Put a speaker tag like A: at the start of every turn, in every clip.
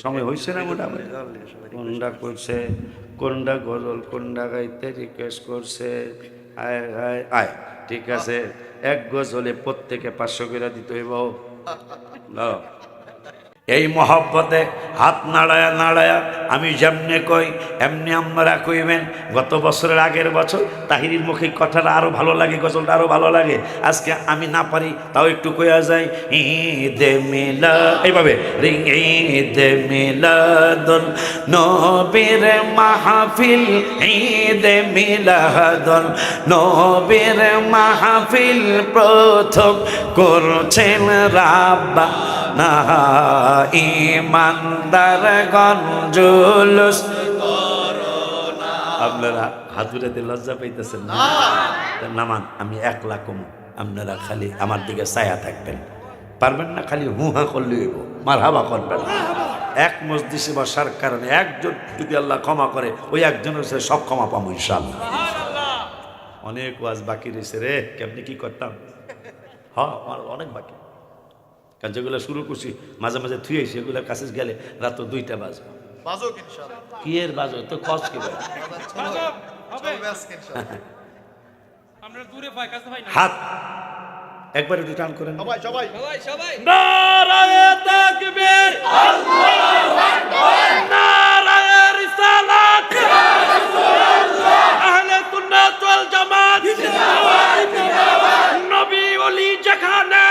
A: সময় হয়েছে না মোটামুটি? কোনটা করছে, কোনটা গজল, কোনটা গাইতে রিকোয়েস্ট করছে। আয় আয় আয়, ঠিক আছে। এক গজলে প্রত্যেকে 500 করে দিতে হইব। এই মহব্বতে হাত নাড়ায়া নাড়ায়া আমি যেমনে কই এমনি আমরা কইবেন। গত বছরের আগের বছর তাহিরির মুখে কথাটা আরো ভালো লাগে, গজলটা আরো ভালো লাগে। আজকে আমি না পারি তাও একটু কইয়া যাই। ঈদে মিলাদ, এইভাবে রিং ঈদে মিলাদুন নবীর মাহফিল, ঈদে মিলাদুন নবীর মাহফিল প্রথম করছেন রাব্বা না ইমানদারগণ জুলুস। আপনারা হাতুড়াতে লজ্জা পাইতেছেন না? নামান, আমি একলা কম, আপনারা খালি আমার দিকে ছায়া থাকবেন। পারবেন না? খালি হুহা করলে হইব, মারহাবা করবেন। এক মজলিসে বসার কারণে একজন যদি আল্লাহ ক্ষমা করে, ওই একজনের হচ্ছে সব ক্ষমা পাবো ইনশাআল্লাহ। অনেক ওয়াজ বাকি রয়েছে রে, কেমনি কি করতাম। হ্যাঁ, আমার অনেক বাকি, কারণ যেগুলো শুরু করছি মাঝে মাঝে থুয়ে সেগুলোর কাছে গেলে রাত 2টা বাজবে। কি এর বাজো তো কস কি হাত একবার একটু টান করেন সবাই। নারায়ে তাকবীর, আল্লাহু আকবার, নারায়ে রিসালাত, ইয়া রাসূলুল্লাহ, আহলে সুন্নাত ওয়াল জামাত, জিন্দাবাদ জিন্দাবাদ। নবী ওলি যেখানে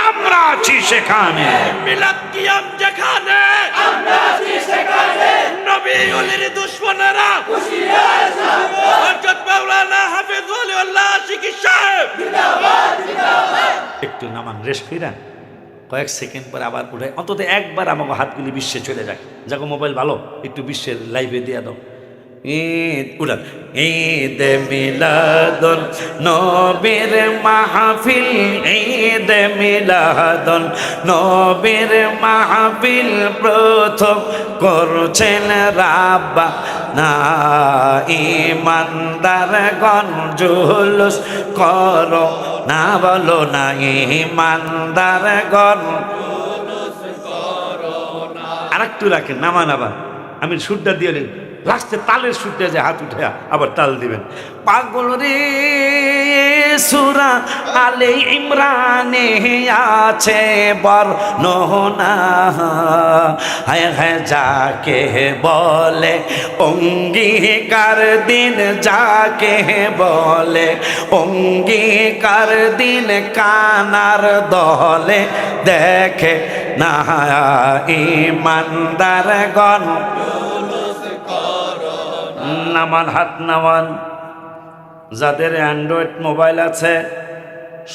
A: আমরা আছি সেখানে, মিলাদ কিয়াম যেখানে আমরা আছি সেখানে, নবী ওলির দুশমনেরা হুঁশিয়ার সাবধান। হযরত মাওলানা হাফেজ ওলিউল্লাহ আশিকি সাহেব জিন্দাবাদ জিন্দাবাদ। একটু নামান, রেস্ট কইরা কয়েক সেকেন্ড পরে আবার উঠে অন্তত একবার আমাকে হাতগুলি বিশ্বে চলে যায়। যাকো মোবাইল ভালো, একটু বিশ্বের লাইভে দিয়ে দাও। ঈদ উড়ান, ঈদ মিলাদুন নবীর মাহফিল, ঈদ মিলাদুন নবীর মাহফিল প্রথম করছেন রাব্বা না ইমানদারগণ জুলুস করো না, বলো না ইমানদারগণ জুলুস করো না। আরেকটু রাখেন, নামান আবার আমি সুরটা দিয়ে নেই, লাস্টে তালের সুরটা যে হাত উঠে আবার তাল দিবেন। পাগল রে সূরা আলে ইমরানে আছে বর্ণনা, হায় হায় যাকে বলে অঙ্গীকার দিন, যাকে বলে অঙ্গীকার দিন কানার দলে দেখে না ইমানদারগণ। নামান, হাত নামান। যাদের অ্যান্ড্রয়েড মোবাইল আছে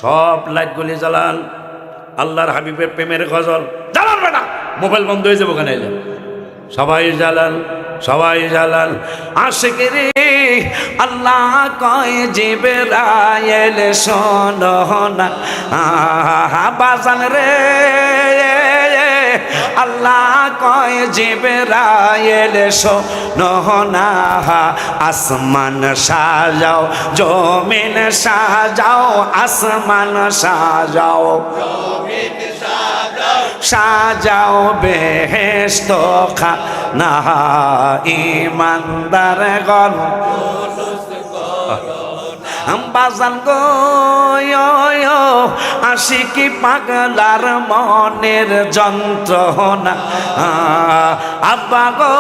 A: সব লাইটগুলি জ্বালান। আল্লাহর হাবিবের প্রেমের গজল জ্বালান, বেটা মোবাইল বন্ধ হয়ে যাবো কেন? সবাই জ্বালান, সবাই জ্বালান। আশিক রে আল্লাহ কয় জিবরাইল শোনো না, বাজান রে আল্লাহ কয় জিবরাইল শোনো না, আসমান সাজাও জমিন সাজাও, আসমান সাজাও জমিন সাজাও, সাজাও বেহেশত খানা ইমানদারগণ বাজান গো আশিকি পাগলার মনের যন্ত্রণা, আব্বা গো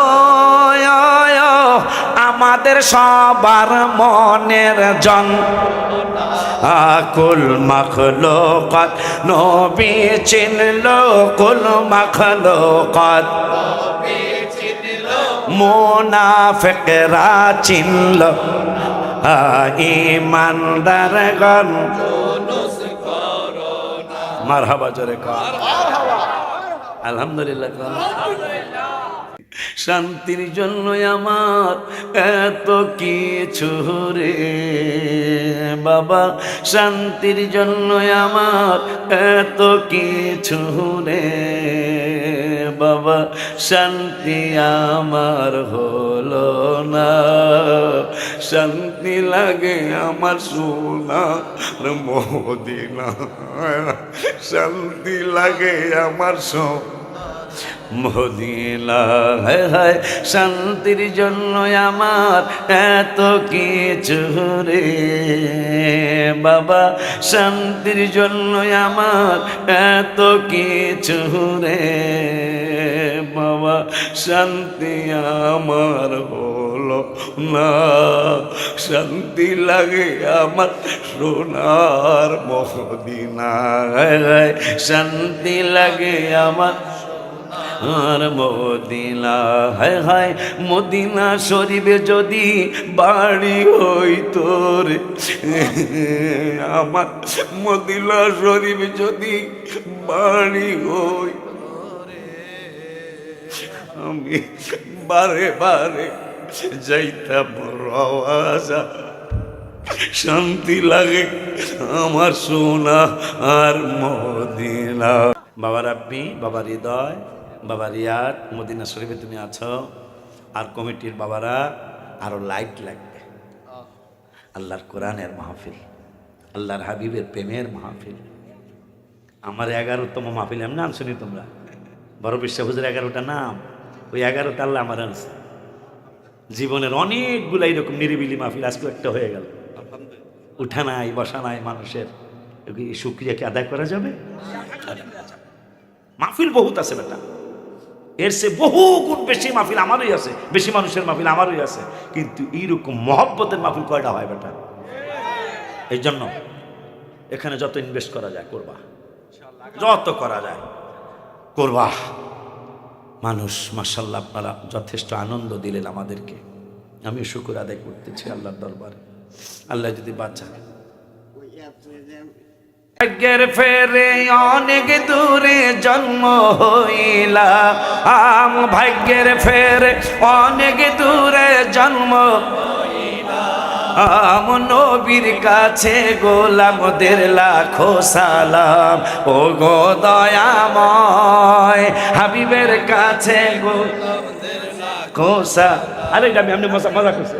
A: আমাদের সবার মনের যন্ত্রণা। কুল মাখলুকাত নবী চিনলো, কুল মাখলুকাত নবী চিনলো, মুনাফিকরা চিনলো ইমানদারগণ জুলুস করো না। মারহাবা জোরে কর, আলহামদুলিল্লাহ। শান্তির জন্য আমার এত কিছু রে বাবা, শান্তির জন্য আমার এত কিছু রে বাবা, শান্তি আমার হলো না, শান্তি লাগে আমার সোনার মদিনা, শান্তি লাগে আমার মদিনা। হায় হায় শান্তির জন্য আমার এত কিছু রে বাবা, শান্তির জন্য আমার এত কিছু রে বাবা, শান্তি আমার হলো না, শান্তি লাগে আমার সোনার মদিনা। শান্তি লাগে আমার আর মদিনা। হায় হায় মদিনা শরীফে যদি বাড়ি হইতো রে আমার, মদিনা শরীফে যদি বাড়ি হইতো রে আমি বারে বারে যাইতাম রওজা। শান্তি লাগে আমার সোনা আর মদিনা। বাবা রাব্বি, বাবা হৃদয়, বাবা রিয়াদ, মদিনা শরীফে তুমি আছো। আর কমিটির বাবারা আরো লাইট লাগবে। আল্লাহর কোরআনের মাহফিল, আল্লাহর হাবিবের প্রেমের মাহফিল। আমার 11তম মাহফিল এমন নাম শুনি তোমরা, বড় বিশ্ব হুজুর 11টা নাম, ওই 11টা আল্লাহ আমার আনছে। জীবনের অনেকগুলো এরকম নিরিবিলি মাহফিল, আজকে একটা হয়ে গেল। উঠা নাই বসা নাই মানুষের, শুকরিয়া কি আদায় করা যাবে? মাহফিল বহুত আছে বেটা, এর সে বহু গুণ বেশি মাহফিল আমারই আছে, বেশি মানুষের মাহফিল আমারই আছে, কিন্তু এইরকম মহব্বতের মাহফিল কয়টা হয় বেটা? এই জন্য এখানে যত ইনভেস্ট করা যায় করবা, যত করা যায় করবা। মানুষ মাশাআল্লাহ আপনারা যথেষ্ট আনন্দ দিলেন আমাদেরকে, আমি শুকর আদায় করতেছি আল্লাহর দরবারে। আল্লাহ যদি বাঁচা ভাগ্যের ফেরে অনেক দূরে জন্ম হইলাম, ভাগ্যের ফেরে অনেক দূরে জন্ম হইলাম, নবীর কাছে গোলামদের লাখো সালাম। ও গো দয়াময় হাবিবের কাছে গোলামদের লাখো সালাম। আরে আমি মজা করছি।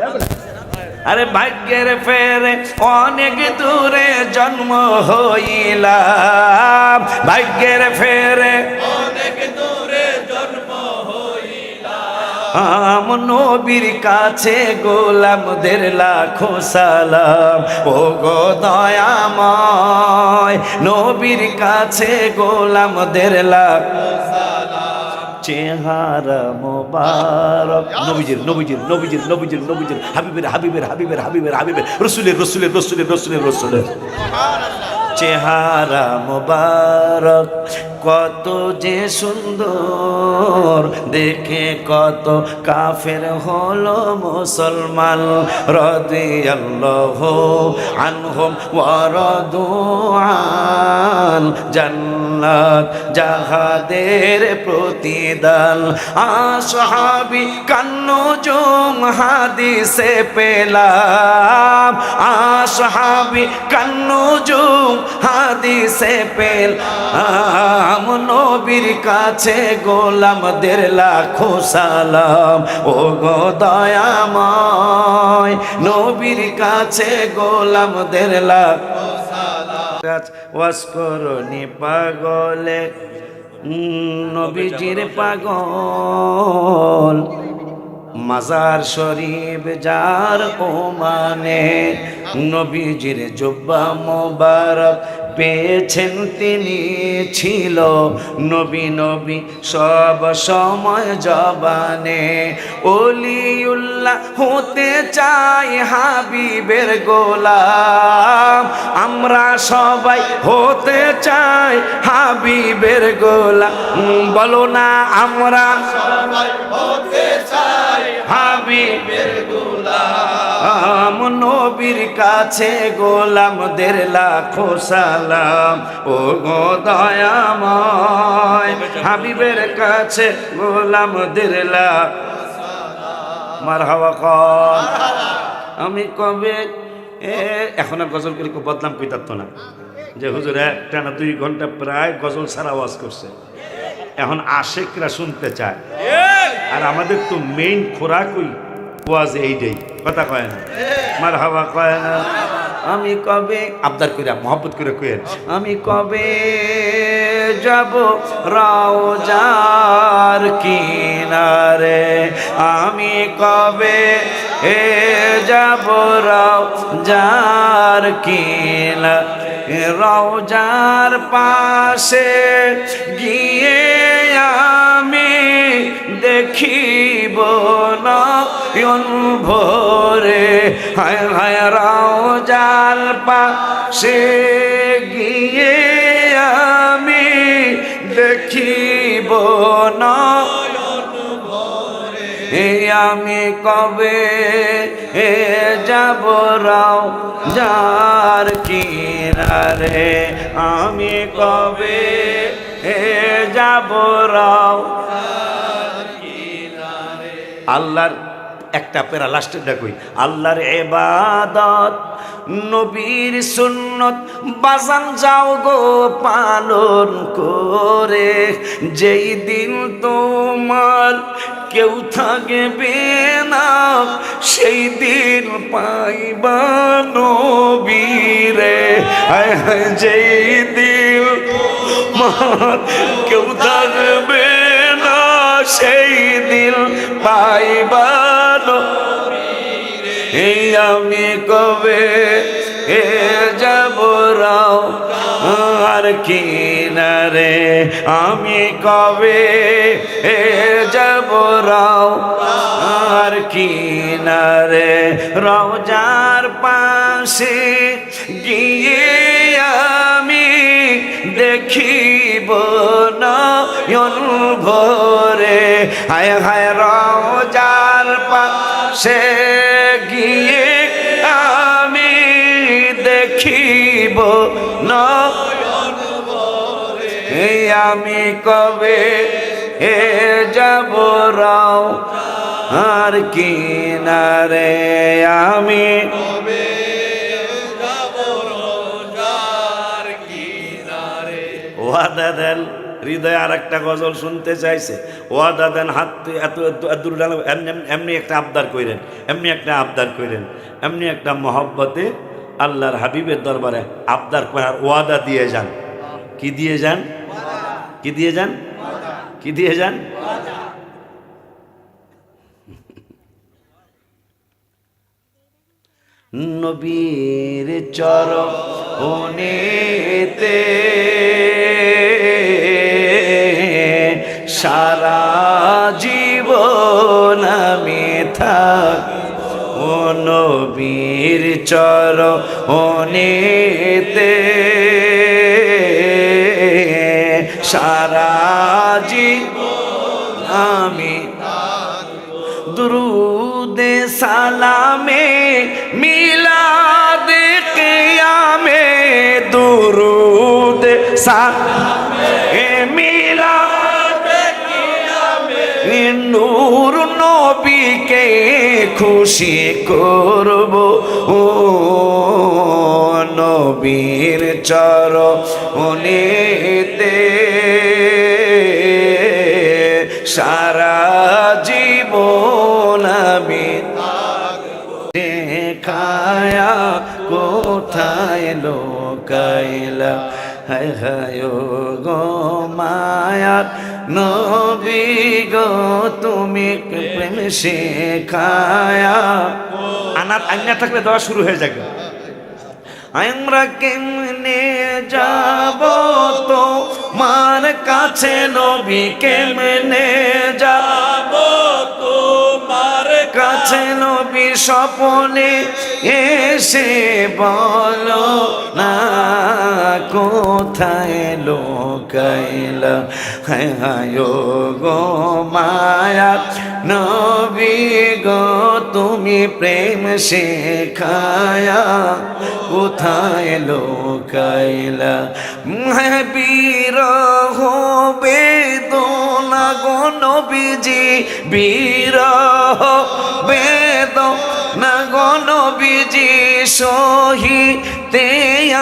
A: আরে ভাগ্যের ফেরে অনেক দূরে জন্ম হইলাম, ভাগ্যের ফেরে অনেক দূরে জন্ম হইলাম, নবীর কাছে গোলামদের লাখো সালাম। ও গো দয়াময় নবীর কাছে গোলামদের লাখো সালাম। চেহারা মোবারক নবীজির নবীজির নবীজির নবীজির নবীজির হাবিবের হাবিবের হাবিবের হাবিবের হাবিবের রসুলের রসুলের রসুলের রসুলের রসুলের চেহারা মোবারক কত যে সুন্দর, দেখে কত কাফের হলো মুসলমান। রাদিয়াল্লাহু আনহুম ওয়া রাদু আন, জান্নাত জাহাদের প্রতিদান। আসহাবী কান্নুজুম হাদিসে পেলাম, আসহাবী কান্নুজুম হাদিসে পেলাম, নবীর কাছে গোলামদের লাখো সালাম। ও গো দয়াময় নবীর কাছে গোলামদের লাখো সালাম। ওয়াজ করনি পাগলে নবীজির পাগল, মাজার শরীফ যার ও মানে, নবীজির জুব্বা মোবারক পেয়েছেন তিনি, ছিল নবী নবী সব সময় জবানে। ওলিউল্লাহ হতে চাই হাবিবের গোলাম, আমরা সবাই হতে চাই হাবিবের গোলাম। বলো না আমরা সবাই হতে চাই হাবিবের গোলাম, নবীর কাছে গোলামদের লাখো সালাম। ও গো দয়াময় হাবিবের কাছে গোলামদের লাখো সালাম। মারহাবা কর। আমি কবে এখন আর গজল করে বদনাম কই থাকতো না যে হুজুর একটা না 2 ঘন্টা প্রায় গজল ছাড়া ওয়াজ করছে, এখন আশেকরা শুনতে চায়। আর আমাদের তো মেইন খোরাকই ওয়াজ এইটাই, কথা কয় না, মারহাবা কয় না। আমি কবে আবদার কইরা মহব্বত করে কইেন, আমি কবে যাব রওজার কিনারে, আমি কবে যাব রওজার কিনারে, রওজার পাশে গিয়ে আমি দেখিব নয়ন ভরে, হায় হায় রওজার পাশে গিয়ে আমি দেখিব নয়ন ভরে, আমি কবে যাব রওজার কিনারে, আমি কবে যাব রওজার কিনারে। আল্লাহর একটা পেরা লাস্টের ডাকুই, আল্লাহর ইবাদত নবীর সুন্নত বাজান যাও গো পালন করে, যেই দিন তোমার কেউ থাকবে না সেই দিন পাইবা নবীরে, যেই দিন তোমার কেউ থাকবে না সেই দিন পাইবা নবীরে, আমি কবে যাব রওজার কিনারে, আমি কবে যাব রওজার কিনারে, রওজার পাশে গিয়ে আমি দেখিব নয়ন ভরে, হায় হায় রওজার পাশে গিয়ে আমি দেখিব নয়ন ভরে, আমি কবে যাব রওজার কিনারে, আমি কবে যাব রওজার কিনারে। ওয়াদা দেন, হৃদয়ে আর একটা গজল শুনতে চাইছে, ওয়াদা দেন, হাত এত দূর এমনি একটা আবদার কইরেন, এমনি একটা আবদার কইরেন, এমনি একটা মহব্বতে আল্লাহর হাবিবের দরবারে আবদার করার ওয়াদা দিয়ে যান। কি দিয়ে যান? কি দিয়ে যান? কি দিয়ে যান? নবীর চরণেতে সারা জীবন আমি থাকব, ও নবীর চরণেতে সারা জীবন আমি দুরুদে সালামে মিলাদে কিয়ামে, দুরুদে সালামে মিলাদে কিয়ামে, নূর নবীকে খুশি করব, ও নবীর চরণেতে সারা জীবন আমি দেখায়া কোথায় লোকাইলা, হায় হায় গো মায়ার নবী গো তুমি প্রেম শেখায়া। আনার আইনা থাকলে দেওয়া শুরু হয়ে যাবে। আমরা কেমনে যাব তো মার কাছে নবী, কেমনে যাব তোমার কাছে নবী, স্বপনে এসে বলো না কোথায় লোকাইলা, হায় হায় গো মায়া নবী গো তুমি প্রেম শেখায়া কোথায় লোকাইলা, বিরহ বেদনা গো নবীজি, বিরহ বেদনা গো নবীজি সহিতে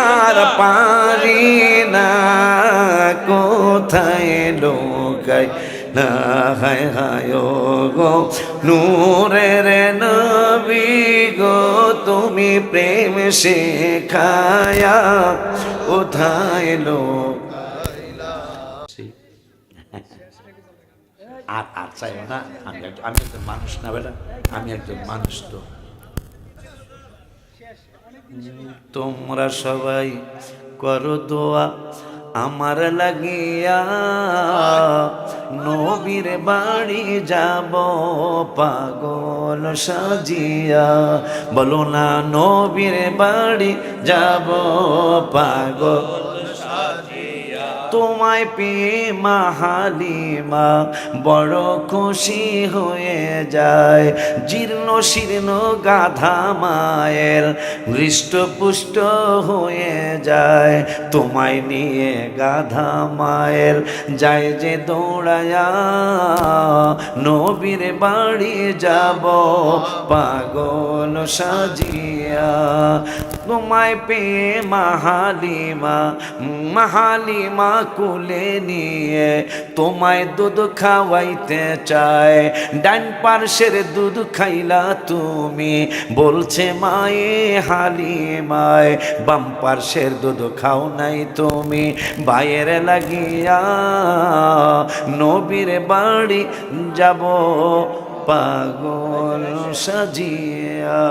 A: আর পারি না কোথায় লোকাই না, হায় হায় গো নূরের নবী গো তুমি প্রেম শেখায়া কোথায় লোকাইলা। আর আর চাইও না, আমি একজন মানুষ না বেটা, আমি একজন মানুষ। তো তোমরা সবাই করো দোয়া আমার লাগিয়া, নবীর বাড়ি যাব পাগল সাজিয়া। বলো না নবীর বাড়ি যাব পাগল, তোমায় পেয়ে মা হালিমা বড় খুশি হয়ে যায়। জীর্ণ শীর্ণ গাধা মায়ের হৃষ্টপুষ্ট হয়ে যায়। তোমায় নিয়ে গাধা মায়ের যায় যে দৌড়ায়া, নবীর বাড়ি যাব পাগল সাজিয়া। তোমায় পেয়ে মাহালিমা কুলে নিয়ে তোমায় দুধ খাওয়াইতে চায়। ডান পার্শ্বের দুধ খাইলা তুমি, বলছে মায়ে হালিমায়। বাম পার্শ্বের দুধ খাও নাই তুমি, ভাইয়ের লাগিয়া নবীর বাড়ি যাব পাগল সাজিয়া।